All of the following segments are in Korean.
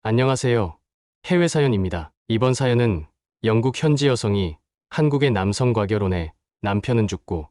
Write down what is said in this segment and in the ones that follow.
안녕하세요. 해외 사연입니다. 이번 사연은 영국 현지 여성이 한국의 남성 과결혼에 남편은 죽고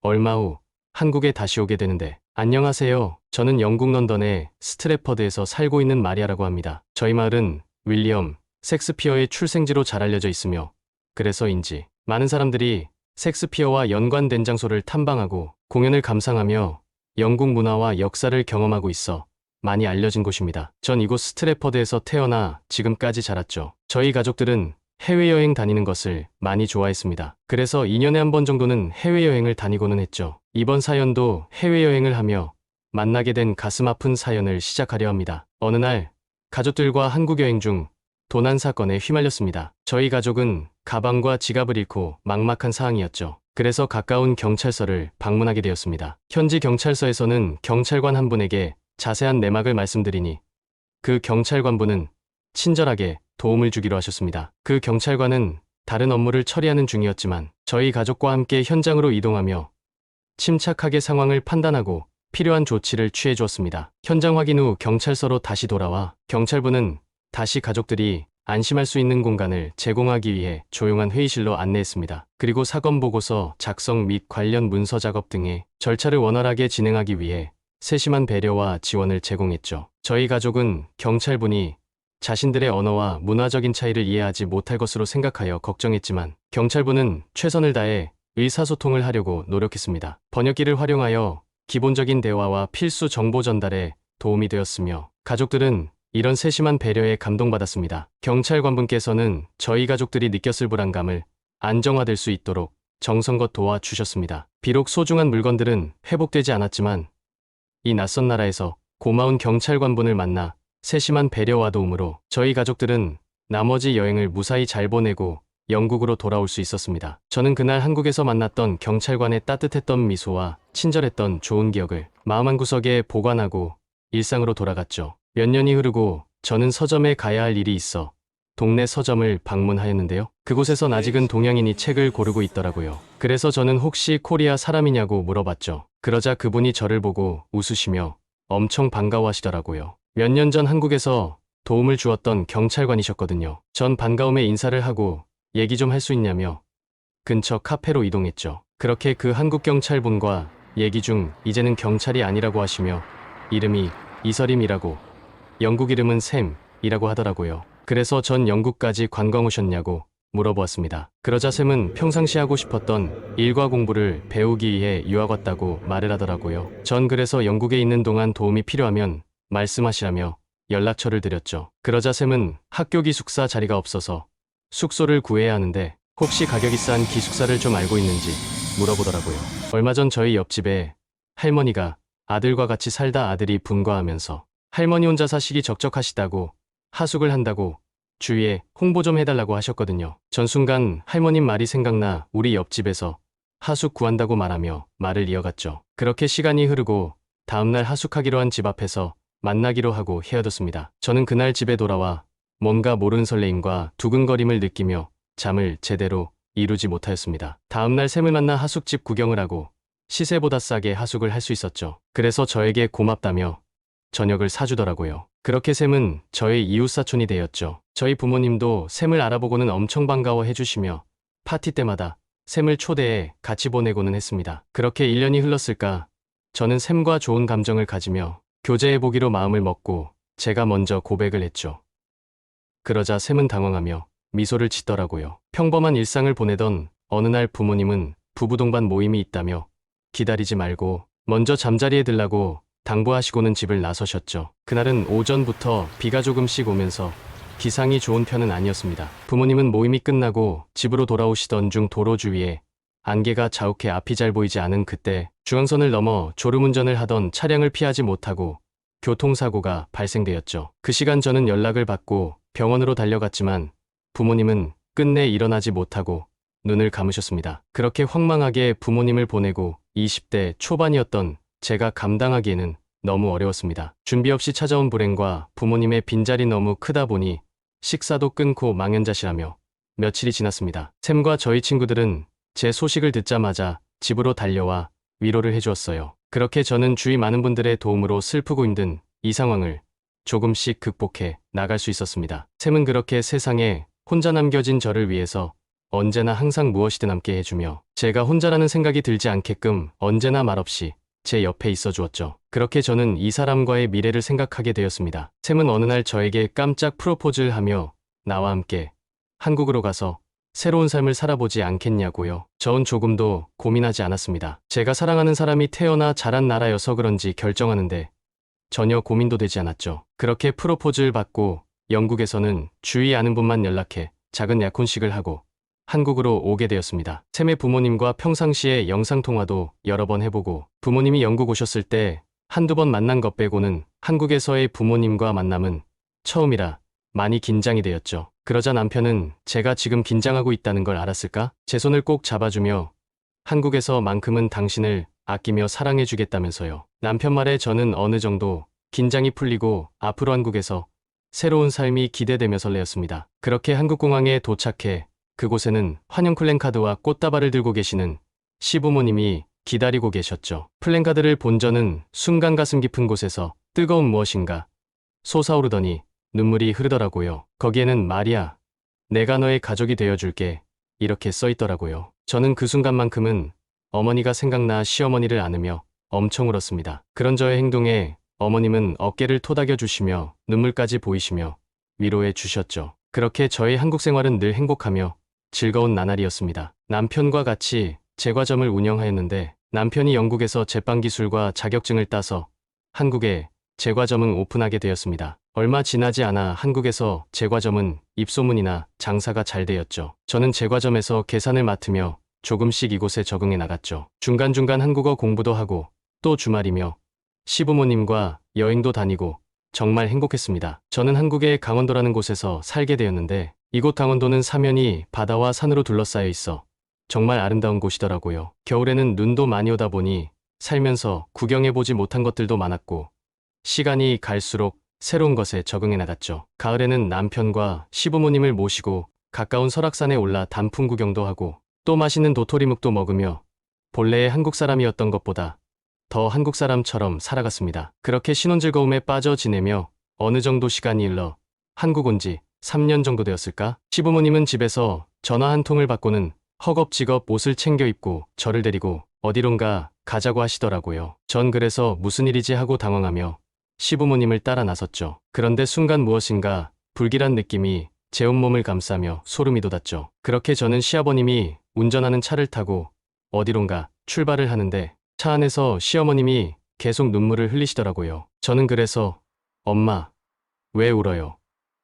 얼마 후 한국에 다시 오게 되는데, 안녕하세요. 저는 영국 런던의 스트래퍼드에서 살고 있는 마리아라고 합니다. 저희 마을은 윌리엄 섹스피어의 출생지로 잘 알려져 있으며, 그래서인지 많은 사람들이 섹스피어와 연관된 장소를 탐방하고 공연을 감상하며 영국 문화와 역사를 경험하고 있어 많이 알려진 곳입니다. 전 이곳 스트래퍼드에서 태어나 지금까지 자랐죠. 저희 가족들은 해외여행 다니는 것을 많이 좋아했습니다. 그래서 2년에 한 번 정도는 해외여행을 다니고는 했죠. 이번 사연도 해외여행을 하며 만나게 된 가슴 아픈 사연을 시작하려 합니다. 어느 날 가족들과 한국 여행 중 도난 사건에 휘말렸습니다. 저희 가족은 가방과 지갑을 잃고 막막한 상황이었죠. 그래서 가까운 경찰서를 방문하게 되었습니다. 현지 경찰서에서는 경찰관 한 분에게 자세한 내막을 말씀드리니 그 경찰관분은 친절하게 도움을 주기로 하셨습니다. 그 경찰관은 다른 업무를 처리하는 중이었지만 저희 가족과 함께 현장으로 이동하며 침착하게 상황을 판단하고 필요한 조치를 취해 주었습니다. 현장 확인 후 경찰서로 다시 돌아와 경찰분은 다시 가족들이 안심할 수 있는 공간을 제공하기 위해 조용한 회의실로 안내했습니다. 그리고 사건 보고서 작성 및 관련 문서 작업 등의 절차를 원활하게 진행하기 위해 세심한 배려와 지원을 제공했죠. 저희 가족은 경찰분이 자신들의 언어와 문화적인 차이를 이해하지 못할 것으로 생각하여 걱정했지만, 경찰분은 최선을 다해 의사소통을 하려고 노력했습니다. 번역기를 활용하여 기본적인 대화와 필수 정보 전달에 도움이 되었으며, 가족들은 이런 세심한 배려에 감동받았습니다. 경찰관분께서는 저희 가족들이 느꼈을 불안감을 안정화될 수 있도록 정성껏 도와주셨습니다. 비록 소중한 물건들은 회복되지 않았지만, 이 낯선 나라에서 고마운 경찰관분을 만나 세심한 배려와 도움으로 저희 가족들은 나머지 여행을 무사히 잘 보내고 영국으로 돌아올 수 있었습니다. 저는 그날 한국에서 만났던 경찰관의 따뜻했던 미소와 친절했던 좋은 기억을 마음 한구석에 보관하고 일상으로 돌아갔죠. 몇 년이 흐르고 저는 서점에 가야 할 일이 있어 동네 서점을 방문하였는데요. 그곳에선 아직은 동양인이 책을 고르고 있더라고요. 그래서 저는 혹시 코리아 사람이냐고 물어봤죠. 그러자 그분이 저를 보고 웃으시며 엄청 반가워하시더라고요. 몇 년 전 한국에서 도움을 주었던 경찰관이셨거든요. 전 반가움에 인사를 하고 얘기 좀 할 수 있냐며 근처 카페로 이동했죠. 그렇게 그 한국 경찰분과 얘기 중 이제는 경찰이 아니라고 하시며 이름이 이설임이라고, 영국 이름은 샘이라고 하더라고요. 그래서 전 영국까지 관광 오셨냐고 물어보았습니다. 그러자 샘은 평상시 하고 싶었던 일과 공부를 배우기 위해 유학 왔다고 말을 하더라고요. 전 그래서 영국에 있는 동안 도움이 필요하면 말씀하시라며 연락처를 드렸죠. 그러자 샘은 학교 기숙사 자리가 없어서 숙소를 구해야 하는데 혹시 가격이 싼 기숙사를 좀 알고 있는지 물어보더라고요. 얼마 전 저희 옆집에 할머니가 아들과 같이 살다 아들이 분가하면서 할머니 혼자 사시기 적적하시다고 하숙을 한다고 주위에 홍보 좀 해달라고 하셨거든요. 전 순간 할머님 말이 생각나 우리 옆집에서 하숙 구한다고 말하며 말을 이어갔죠. 그렇게 시간이 흐르고 다음날 하숙하기로 한 집 앞에서 만나기로 하고 헤어졌습니다. 저는 그날 집에 돌아와 뭔가 모르는 설레임과 두근거림을 느끼며 잠을 제대로 이루지 못하였습니다. 다음날 샘을 만나 하숙집 구경을 하고 시세보다 싸게 하숙을 할 수 있었죠. 그래서 저에게 고맙다며 저녁을 사주더라고요. 그렇게 샘은 저의 이웃사촌이 되었죠. 저희 부모님도 샘을 알아보고는 엄청 반가워해 주시며 파티 때마다 샘을 초대해 같이 보내고는 했습니다. 그렇게 1년이 흘렀을까 저는 샘과 좋은 감정을 가지며 교제해보기로 마음을 먹고 제가 먼저 고백을 했죠. 그러자 샘은 당황하며 미소를 짓더라고요. 평범한 일상을 보내던 어느 날 부모님은 부부 동반 모임이 있다며 기다리지 말고 먼저 잠자리에 들라고 당부하시고는 집을 나서셨죠. 그날은 오전부터 비가 조금씩 오면서 기상이 좋은 편은 아니었습니다. 부모님은 모임이 끝나고 집으로 돌아오시던 중 도로 주위에 안개가 자욱해 앞이 잘 보이지 않은 그때 중앙선을 넘어 졸음운전을 하던 차량을 피하지 못하고 교통사고가 발생되었죠. 그 시간 저는 연락을 받고 병원으로 달려갔지만 부모님은 끝내 일어나지 못하고 눈을 감으셨습니다. 그렇게 황망하게 부모님을 보내고 20대 초반이었던 제가 감당하기에는 너무 어려웠습니다. 준비 없이 찾아온 불행과 부모님의 빈자리 너무 크다 보니 식사도 끊고 망연자실하며 며칠이 지났습니다. 샘과 저희 친구들은 제 소식을 듣자마자 집으로 달려와 위로를 해주었어요. 그렇게 저는 주위 많은 분들의 도움으로 슬프고 힘든 이 상황을 조금씩 극복해 나갈 수 있었습니다. 샘은 그렇게 세상에 혼자 남겨진 저를 위해서 언제나 항상 무엇이든 함께 해주며 제가 혼자라는 생각이 들지 않게끔 언제나 말없이 제 옆에 있어 주었죠. 그렇게 저는 이 사람과의 미래를 생각하게 되었습니다. 샘은 어느 날 저에게 깜짝 프로포즈를 하며 나와 함께 한국으로 가서 새로운 삶을 살아보지 않겠냐고요. 전 조금도 고민하지 않았습니다. 제가 사랑하는 사람이 태어나 자란 나라여서 그런지 결정하는데 전혀 고민도 되지 않았죠. 그렇게 프로포즈를 받고 영국에서는 주위 아는 분만 연락해 작은 약혼식을 하고 한국으로 오게 되었습니다. 샘의 부모님과 평상시에 영상통화도 여러 번 해보고 부모님이 영국 오셨을 때 한두 번 만난 것 빼고는 한국에서의 부모님과 만남은 처음이라 많이 긴장이 되었죠. 그러자 남편은 제가 지금 긴장하고 있다는 걸 알았을까? 제 손을 꼭 잡아주며 한국에서만큼은 당신을 아끼며 사랑해주겠다면서요. 남편 말에 저는 어느 정도 긴장이 풀리고 앞으로 한국에서 새로운 삶이 기대되며 설레었습니다. 그렇게 한국공항에 도착해 그곳에는 환영 플랜카드와 꽃다발을 들고 계시는 시부모님이 기다리고 계셨죠. 플랜카드를 본 저는 순간 가슴 깊은 곳에서 뜨거운 무엇인가 솟아오르더니 눈물이 흐르더라고요. 거기에는 마리아, 내가 너의 가족이 되어줄게 이렇게 써있더라고요. 저는 그 순간만큼은 어머니가 생각나 시어머니를 안으며 엄청 울었습니다. 그런 저의 행동에 어머님은 어깨를 토닥여 주시며 눈물까지 보이시며 위로해 주셨죠. 그렇게 저의 한국 생활은 늘 행복하며 즐거운 나날이었습니다. 남편과 같이 제과점을 운영하였는데 남편이 영국에서 제빵 기술과 자격증을 따서 한국에 제과점을 오픈하게 되었습니다. 얼마 지나지 않아 한국에서 제과점은 입소문이나 장사가 잘 되었죠. 저는 제과점에서 계산을 맡으며 조금씩 이곳에 적응해 나갔죠. 중간중간 한국어 공부도 하고 또 주말이며 시부모님과 여행도 다니고 정말 행복했습니다. 저는 한국의 강원도라는 곳에서 살게 되었는데 이곳 강원도는 사면이 바다와 산으로 둘러싸여 있어 정말 아름다운 곳이더라고요. 겨울에는 눈도 많이 오다 보니 살면서 구경해보지 못한 것들도 많았고 시간이 갈수록 새로운 것에 적응해 나갔죠. 가을에는 남편과 시부모님을 모시고 가까운 설악산에 올라 단풍 구경도 하고 또 맛있는 도토리묵도 먹으며 본래의 한국 사람이었던 것보다 더 한국 사람처럼 살아갔습니다. 그렇게 신혼 즐거움에 빠져 지내며 어느 정도 시간이 흘러 한국 온 지 3년 정도 되었을까? 시부모님은 집에서 전화 한 통을 받고는 허겁지겁 옷을 챙겨 입고 저를 데리고 어디론가 가자고 하시더라고요. 전 그래서 무슨 일이지 하고 당황하며 시부모님을 따라 나섰죠. 그런데 순간 무엇인가 불길한 느낌이 제 온몸을 감싸며 소름이 돋았죠. 그렇게 저는 시아버님이 운전하는 차를 타고 어디론가 출발을 하는데 차 안에서 시어머님이 계속 눈물을 흘리시더라고요. 저는 그래서 엄마, 왜 울어요?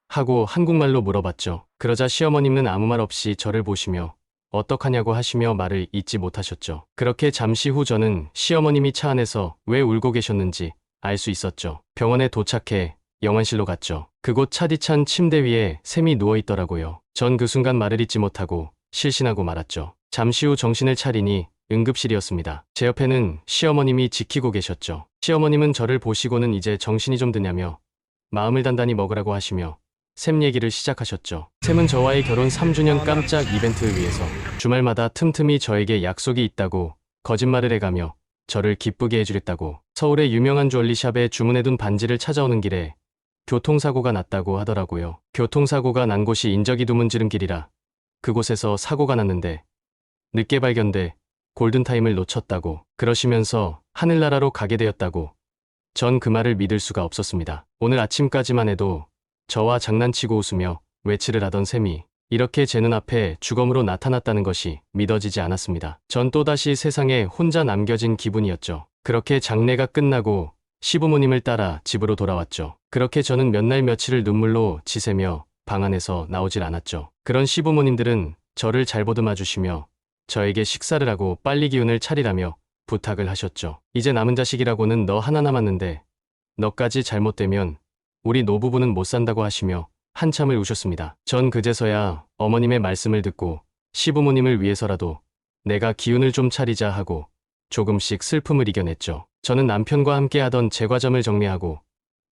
하고 한국말로 물어봤죠. 그러자 시어머님은 아무 말 없이 저를 보시며 어떡하냐고 하시며 말을 잇지 못하셨죠. 그렇게 잠시 후 저는 시어머님이 차 안에서 왜 울고 계셨는지 알 수 있었죠. 병원에 도착해 영안실로 갔죠. 그곳 차디찬 침대 위에 샘이 누워있더라고요. 전 그 순간 말을 잇지 못하고 실신하고 말았죠. 잠시 후 정신을 차리니 응급실이었습니다. 제 옆에는 시어머님이 지키고 계셨죠. 시어머님은 저를 보시고는 이제 정신이 좀 드냐며 마음을 단단히 먹으라고 하시며 샘 얘기를 시작하셨죠. 샘은 저와의 결혼 3주년 깜짝 이벤트를 위해서 주말마다 틈틈이 저에게 약속이 있다고 거짓말을 해가며 저를 기쁘게 해주겠다고 서울의 유명한 주얼리샵에 주문해둔 반지를 찾아오는 길에 교통사고가 났다고 하더라고요. 교통사고가 난 곳이 인적이 드문 지름길이라 그곳에서 사고가 났는데 늦게 발견돼 골든타임을 놓쳤다고 그러시면서 하늘나라로 가게 되었다고 전 그 말을 믿을 수가 없었습니다. 오늘 아침까지만 해도 저와 장난치고 웃으며 외치를 하던 샘이 이렇게 제 눈앞에 주검으로 나타났다는 것이 믿어지지 않았습니다. 전 또다시 세상에 혼자 남겨진 기분이었죠. 그렇게 장례가 끝나고 시부모님을 따라 집으로 돌아왔죠. 그렇게 저는 몇 날 며칠을 눈물로 지새며 방 안에서 나오질 않았죠. 그런 시부모님들은 저를 잘 보듬어 주시며 저에게 식사를 하고 빨리 기운을 차리라며 부탁을 하셨죠. 이제 남은 자식이라고는 너 하나 남았는데 너까지 잘못되면 우리 노부부는 못 산다고 하시며 한참을 우셨습니다. 전 그제서야 어머님의 말씀을 듣고 시부모님을 위해서라도 내가 기운을 좀 차리자 하고 조금씩 슬픔을 이겨냈죠. 저는 남편과 함께 하던 제과점을 정리하고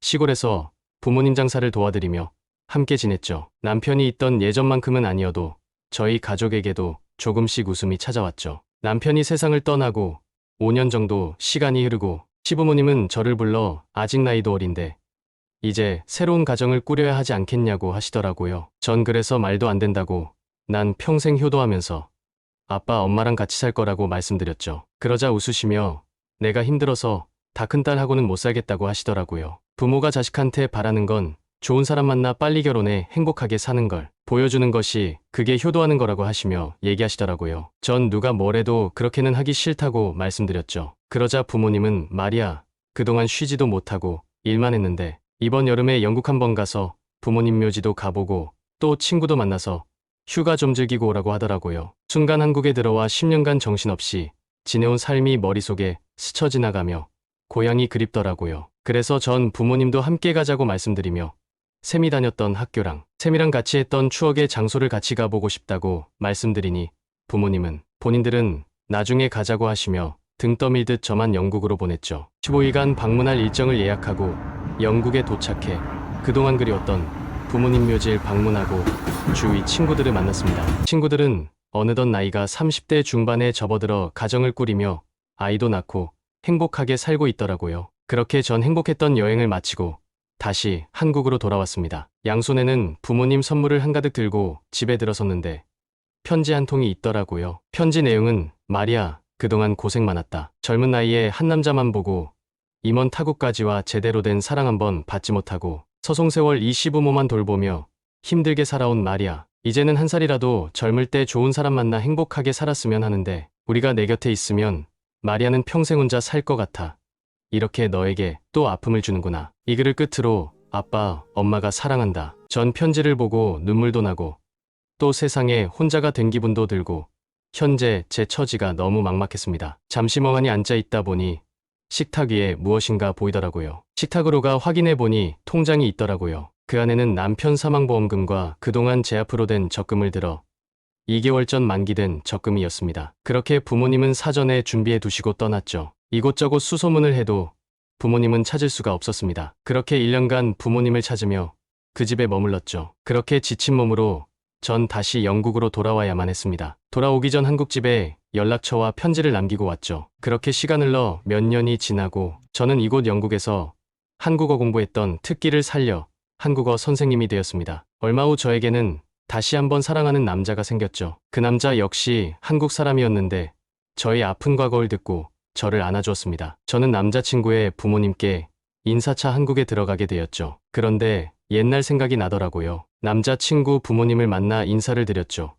시골에서 부모님 장사를 도와드리며 함께 지냈죠. 남편이 있던 예전만큼은 아니어도 저희 가족에게도 조금씩 웃음이 찾아왔죠. 남편이 세상을 떠나고 5년 정도 시간이 흐르고 시부모님은 저를 불러 아직 나이도 어린데 이제 새로운 가정을 꾸려야 하지 않겠냐고 하시더라고요. 전 그래서 말도 안 된다고 난 평생 효도하면서 아빠 엄마랑 같이 살 거라고 말씀드렸죠. 그러자 웃으시며 내가 힘들어서 다 큰 딸하고는 못 살겠다고 하시더라고요. 부모가 자식한테 바라는 건 좋은 사람 만나 빨리 결혼해 행복하게 사는 걸 보여주는 것이 그게 효도하는 거라고 하시며 얘기하시더라고요. 전 누가 뭐래도 그렇게는 하기 싫다고 말씀드렸죠. 그러자 부모님은 말이야, 그동안 쉬지도 못하고 일만 했는데 이번 여름에 영국 한번 가서 부모님 묘지도 가보고 또 친구도 만나서 휴가 좀 즐기고 오라고 하더라고요. 순간 한국에 들어와 10년간 정신없이 지내온 삶이 머릿속에 스쳐 지나가며 고향이 그립더라고요. 그래서 전 부모님도 함께 가자고 말씀드리며 샘이 다녔던 학교랑 샘이랑 같이 했던 추억의 장소를 같이 가보고 싶다고 말씀드리니 부모님은 본인들은 나중에 가자고 하시며 등 떠밀듯 저만 영국으로 보냈죠. 15일간 방문할 일정을 예약하고 영국에 도착해 그동안 그리웠던 부모님 묘지를 방문하고 주위 친구들을 만났습니다. 친구들은 어느덧 나이가 30대 중반에 접어들어 가정을 꾸리며 아이도 낳고 행복하게 살고 있더라고요. 그렇게 전 행복했던 여행을 마치고 다시 한국으로 돌아왔습니다. 양손에는 부모님 선물을 한가득 들고 집에 들어섰는데 편지 한 통이 있더라고요. 편지 내용은 마리아, 그동안 고생 많았다. 젊은 나이에 한 남자만 보고 임원 타국까지와 제대로 된 사랑 한번 받지 못하고 서송세월 이 시부모만 돌보며 힘들게 살아온 마리아. 이제는 한 살이라도 젊을 때 좋은 사람 만나 행복하게 살았으면 하는데 우리가 내 곁에 있으면 마리아는 평생 혼자 살 것 같아. 이렇게 너에게 또 아픔을 주는구나. 이 글을 끝으로 아빠, 엄마가 사랑한다. 전 편지를 보고 눈물도 나고 또 세상에 혼자가 된 기분도 들고 현재 제 처지가 너무 막막했습니다. 잠시 멍하니 앉아 있다 보니 식탁 위에 무엇인가 보이더라고요. 식탁으로 가 확인해 보니 통장이 있더라고요. 그 안에는 남편 사망보험금과 그동안 제 앞으로 된 적금을 들어 2개월 전 만기된 적금이었습니다. 그렇게 부모님은 사전에 준비해 두시고 떠났죠. 이곳저곳 수소문을 해도 부모님은 찾을 수가 없었습니다. 그렇게 1년간 부모님을 찾으며 그 집에 머물렀죠. 그렇게 지친 몸으로 전 다시 영국으로 돌아와야만 했습니다. 돌아오기 전 한국집에 연락처와 편지를 남기고 왔죠. 그렇게 시간 흘러 몇 년이 지나고 저는 이곳 영국에서 한국어 공부했던 특기를 살려 한국어 선생님이 되었습니다. 얼마 후 저에게는 다시 한번 사랑하는 남자가 생겼죠. 그 남자 역시 한국 사람이었는데 저의 아픈 과거를 듣고 저를 안아주었습니다. 저는 남자친구의 부모님께 인사차 한국에 들어가게 되었죠. 그런데 옛날 생각이 나더라고요. 남자친구 부모님을 만나 인사를 드렸죠.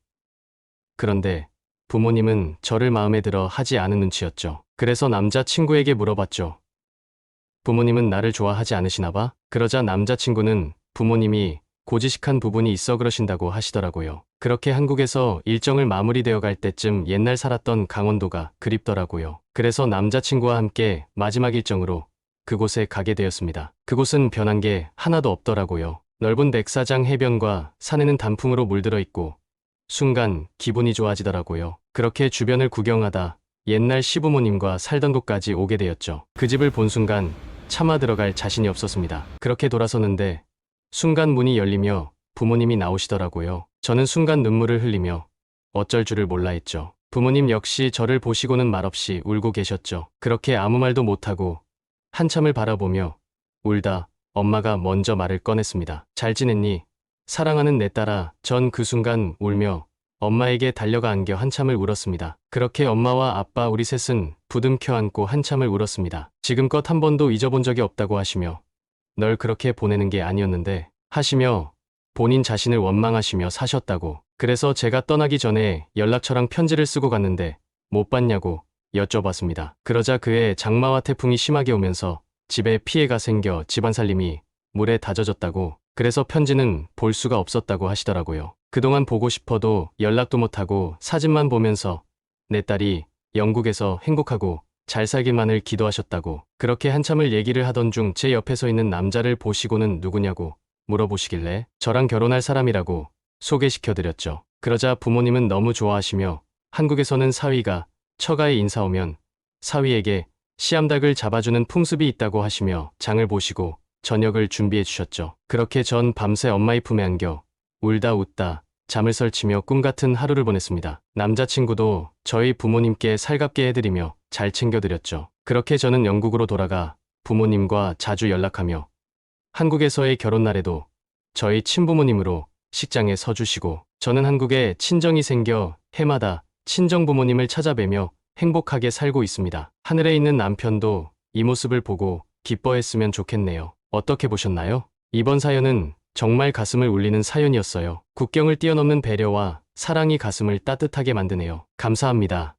그런데 부모님은 저를 마음에 들어 하지 않은 눈치였죠. 그래서 남자친구에게 물어봤죠. 부모님은 나를 좋아하지 않으시나 봐? 그러자 남자친구는 부모님이 고지식한 부분이 있어 그러신다고 하시더라고요. 그렇게 한국에서 일정을 마무리되어 갈 때쯤 옛날 살았던 강원도가 그립더라고요. 그래서 남자친구와 함께 마지막 일정으로 그곳에 가게 되었습니다. 그곳은 변한 게 하나도 없더라고요. 넓은 백사장 해변과 산에는 단풍으로 물들어 있고 순간 기분이 좋아지더라고요. 그렇게 주변을 구경하다 옛날 시부모님과 살던 곳까지 오게 되었죠. 그 집을 본 순간 차마 들어갈 자신이 없었습니다. 그렇게 돌아서는데 순간 문이 열리며 부모님이 나오시더라고요. 저는 순간 눈물을 흘리며 어쩔 줄을 몰라 했죠. 부모님 역시 저를 보시고는 말없이 울고 계셨죠. 그렇게 아무 말도 못하고 한참을 바라보며 울다 엄마가 먼저 말을 꺼냈습니다. 잘 지냈니? 사랑하는 내 딸아. 전 그 순간 울며 엄마에게 달려가 안겨 한참을 울었습니다. 그렇게 엄마와 아빠 우리 셋은 부둥켜 안고 한참을 울었습니다. 지금껏 한 번도 잊어본 적이 없다고 하시며 널 그렇게 보내는 게 아니었는데 하시며 본인 자신을 원망하시며 사셨다고. 그래서 제가 떠나기 전에 연락처랑 편지를 쓰고 갔는데 못 봤냐고 여쭤봤습니다. 그러자 그해 장마와 태풍이 심하게 오면서 집에 피해가 생겨 집안 살림이 물에 다 젖었다고. 그래서 편지는 볼 수가 없었다고 하시더라고요. 그동안 보고 싶어도 연락도 못하고 사진만 보면서 내 딸이 영국에서 행복하고 잘 살길만을 기도하셨다고. 그렇게 한참을 얘기를 하던 중 제 옆에 서 있는 남자를 보시고는 누구냐고 물어보시길래 저랑 결혼할 사람이라고 소개시켜드렸죠. 그러자 부모님은 너무 좋아하시며 한국에서는 사위가 처가에 인사 오면 사위에게 씨암탉을 잡아주는 풍습이 있다고 하시며 장을 보시고 저녁을 준비해 주셨죠. 그렇게 전 밤새 엄마의 품에 안겨 울다 웃다 잠을 설치며 꿈같은 하루를 보냈습니다. 남자친구도 저희 부모님께 살갑게 해드리며 잘 챙겨드렸죠. 그렇게 저는 영국으로 돌아가 부모님과 자주 연락하며 한국에서의 결혼날에도 저희 친부모님으로 식장에 서주시고 저는 한국에 친정이 생겨 해마다 친정부모님을 찾아뵈며 행복하게 살고 있습니다. 하늘에 있는 남편도 이 모습을 보고 기뻐했으면 좋겠네요. 어떻게 보셨나요? 이번 사연은 정말 가슴을 울리는 사연이었어요. 국경을 뛰어넘는 배려와 사랑이 가슴을 따뜻하게 만드네요. 감사합니다.